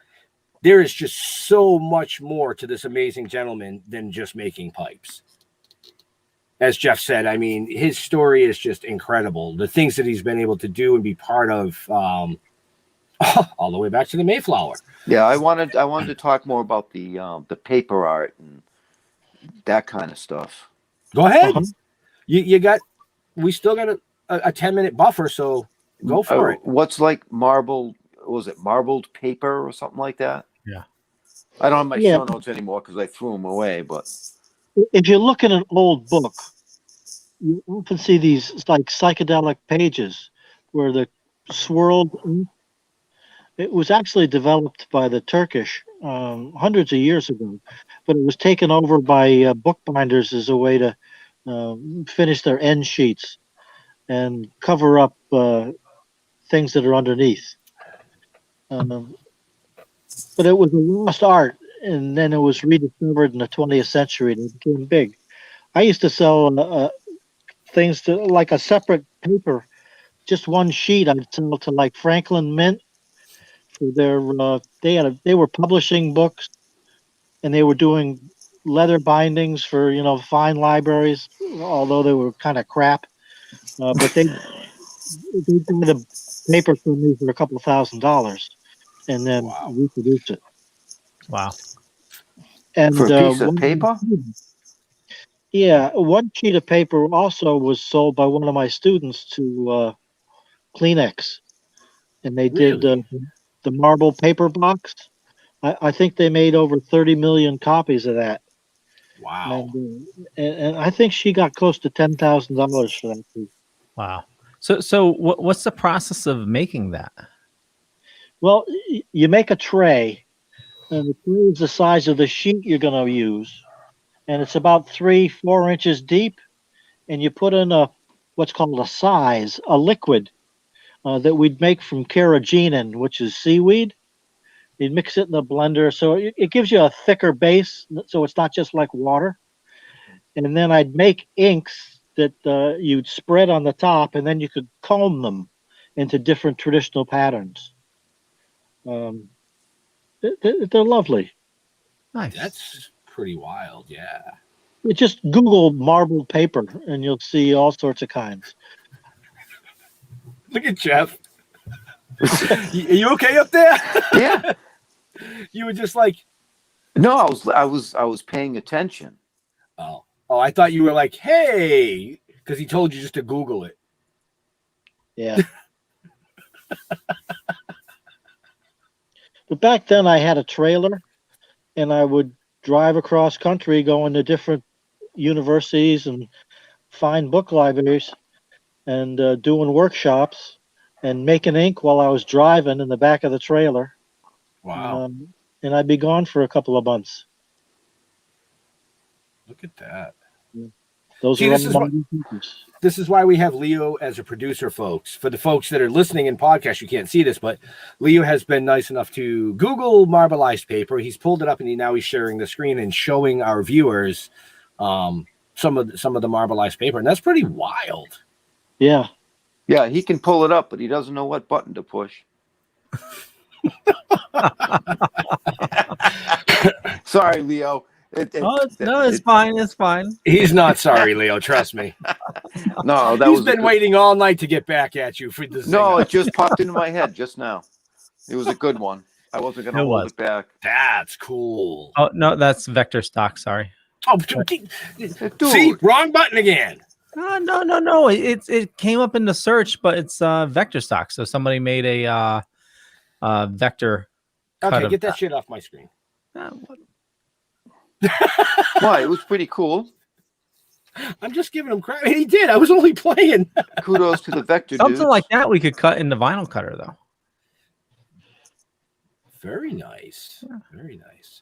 there is just so much more to this amazing gentleman than just making pipes. As Jeff said, I mean, his story is just incredible. The things that he's been able to do and be part of, all the way back to the Mayflower. Yeah, I wanted to talk more about the paper art and that kind of stuff. Go ahead. We still got a 10-minute buffer, so go for it. What's like marbled paper or something like that? Yeah. I don't have my show notes anymore because I threw them away, but if you look at an old book, you often see these like psychedelic pages where the swirled ink. It was actually developed by the Turkish hundreds of years ago, but it was taken over by bookbinders as a way to finish their end sheets and cover up things that are underneath. But it was a lost art, and then it was rediscovered in the 20th century and it became big. I used to sell things to like a separate paper, just one sheet. I'd sell to like Franklin Mint for their they were publishing books, and they were doing leather bindings for fine libraries, although they were kind of crap. But they did the paper for me for a couple $1,000, and then reproduced it. Wow. And for a piece of paper? Yeah, one sheet of paper also was sold by one of my students to Kleenex, and they did the marble paper box. I think they made over 30 million copies of that. Wow. And I think she got close to $10,000 for that piece. Wow. So what's the process of making that? Well, you make a tray, and the tray is the size of the sheet you're going to use, and it's about 3-4 inches deep, and you put in what's called a liquid that we'd make from carrageenan, which is seaweed. You'd mix it in the blender, so it gives you a thicker base, so it's not just like water. And then I'd make inks that you'd spread on the top, and then you could comb them into different traditional patterns. They're lovely. Nice. That's pretty wild, yeah. Just Google marbled paper, and you'll see all sorts of kinds. Look at Jeff. Are you okay up there? Yeah. You were just like, No, I was paying attention. oh, I thought you were like, hey, because he told you just to Google it. Yeah. But back then I had a trailer, and I would drive across country going to different universities and find book libraries and doing workshops and making ink while I was driving in the back of the trailer. Wow. And I'd be gone for a couple of months. Look at that. Those See, are this all is what- modern papers. This is why we have Leo as a producer, folks. For the folks that are listening in podcast, you can't see this, but Leo has been nice enough to Google marbleized paper. He's pulled it up, and he's sharing the screen and showing our viewers some of the marbleized paper, and that's pretty wild. Yeah. Yeah, he can pull it up, but he doesn't know what button to push. Sorry, Leo. It's fine. It's fine. He's not sorry, Leo. Trust me. No, He's been waiting all night to get back at you for this. No, it just popped into my head just now. It was a good one. I wasn't going to hold it back. That's cool. Oh no, that's vector stock. Sorry. Oh, see, wrong button again. No. It came up in the search, but it's vector stock. So somebody made a vector. Okay, get that shit off my screen. Why? It was pretty cool. I'm just giving him credit. He did. I was only playing. Kudos to the vector Something dudes. like that we could cut in the vinyl cutter, though. Very nice. Very nice.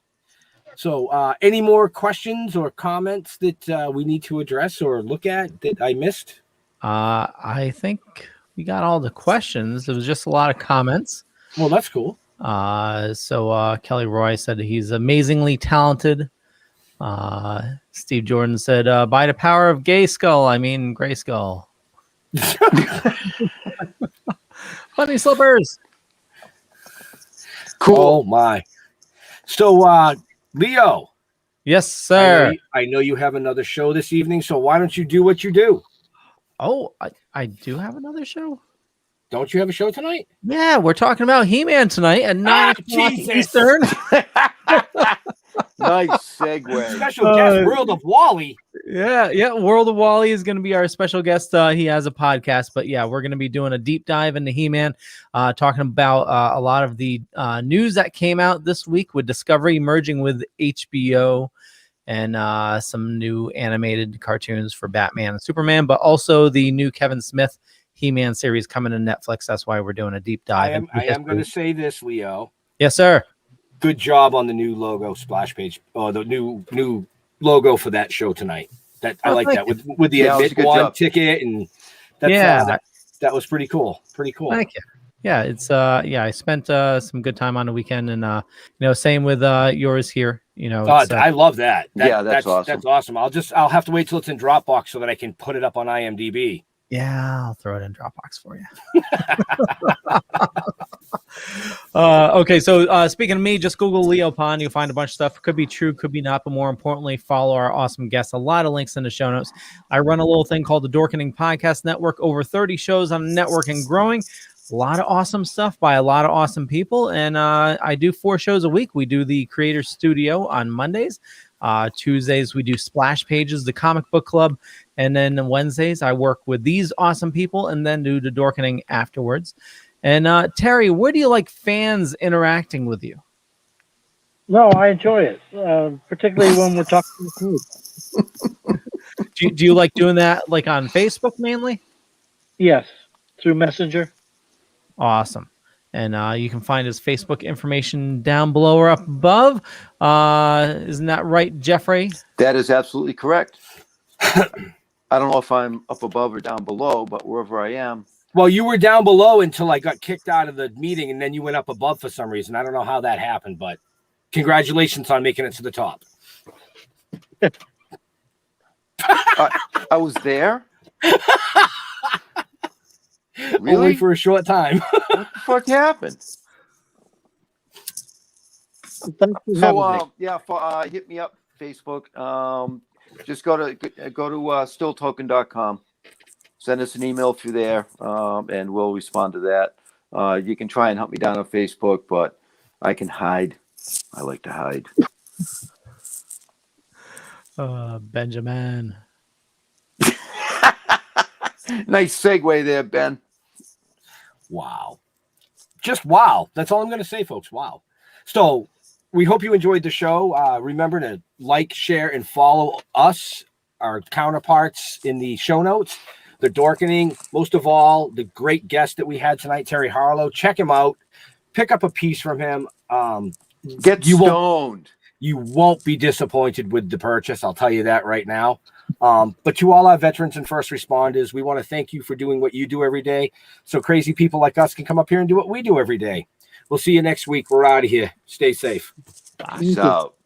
So, any more questions or comments that we need to address or look at that I missed? I think we got all the questions. It was just a lot of comments. Well, that's cool. So Kelly Roy said he's amazingly talented. Steve Jordan said, by the power of Gray Skull. Funny slippers. Cool. Oh, my. So, Leo. Yes, sir. I know you have another show this evening, so why don't you do what you do? Oh, I do have another show. Don't you have a show tonight? Yeah, we're talking about He-Man tonight at 9 o'clock Eastern. Nice segue. Special guest, World of Wally. Yeah. World of Wally is going to be our special guest. He has a podcast, but yeah, we're going to be doing a deep dive into He-Man, talking about a lot of the news that came out this week with Discovery merging with HBO and some new animated cartoons for Batman and Superman, but also the new Kevin Smith He-Man series coming to Netflix. That's why we're doing a deep dive. I am going to say this, Leo. Yes, sir. Good job on the new logo splash page, or the new logo for that show tonight. I like that with the admit one ticket, and that was pretty cool. Pretty cool. Thank you. Yeah, it's I spent some good time on the weekend, and same with yours here. I love that. That's awesome. That's awesome. I'll have to wait till it's in Dropbox so that I can put it up on IMDb. Yeah, I'll throw it in Dropbox for you. Okay, so speaking of me, just Google Leo Pond. You'll find a bunch of stuff. Could be true, could be not, but more importantly, follow our awesome guests. A lot of links in the show notes. I run a little thing called the Dorkening Podcast Network. Over 30 shows on the network and growing. A lot of awesome stuff by a lot of awesome people. And I do 4 shows a week. We do the Creator Studio on Mondays. Tuesdays, we do Splash Pages, the Comic Book Club. And then Wednesdays, I work with these awesome people and then do the Dorkening afterwards. And Terry, where do you like fans interacting with you? No, I enjoy it, particularly when we're talking to the group. Do you like doing that like on Facebook mainly? Yes, through Messenger. Awesome. And you can find his Facebook information down below or up above. Isn't that right, Jeffrey? That is absolutely correct. I don't know if I'm up above or down below, but wherever I am. Well, you were down below until I got kicked out of the meeting, and then you went up above for some reason. I don't know how that happened, but congratulations on making it to the top. I was there. Really? Only for a short time. What the fuck happened? So hit me up Facebook. just go to stilltoken.com. Send us an email through there, and we'll respond to that. You can try and hunt me down on Facebook, but I can hide. I like to hide. Benjamin. Nice segue there, Ben. Wow. Just wow. That's all I'm going to say, folks. Wow. So we hope you enjoyed the show. Remember to like, share, and follow us, our counterparts in the show notes. The Dorkening, most of all, the great guest that we had tonight, Terry Harlow. Check him out. Pick up a piece from him. Get stoned. You won't be disappointed with the purchase. I'll tell you that right now. But to all our veterans and first responders, we want to thank you for doing what you do every day, so crazy people like us can come up here and do what we do every day. We'll see you next week. We're out of here. Stay safe. Peace out.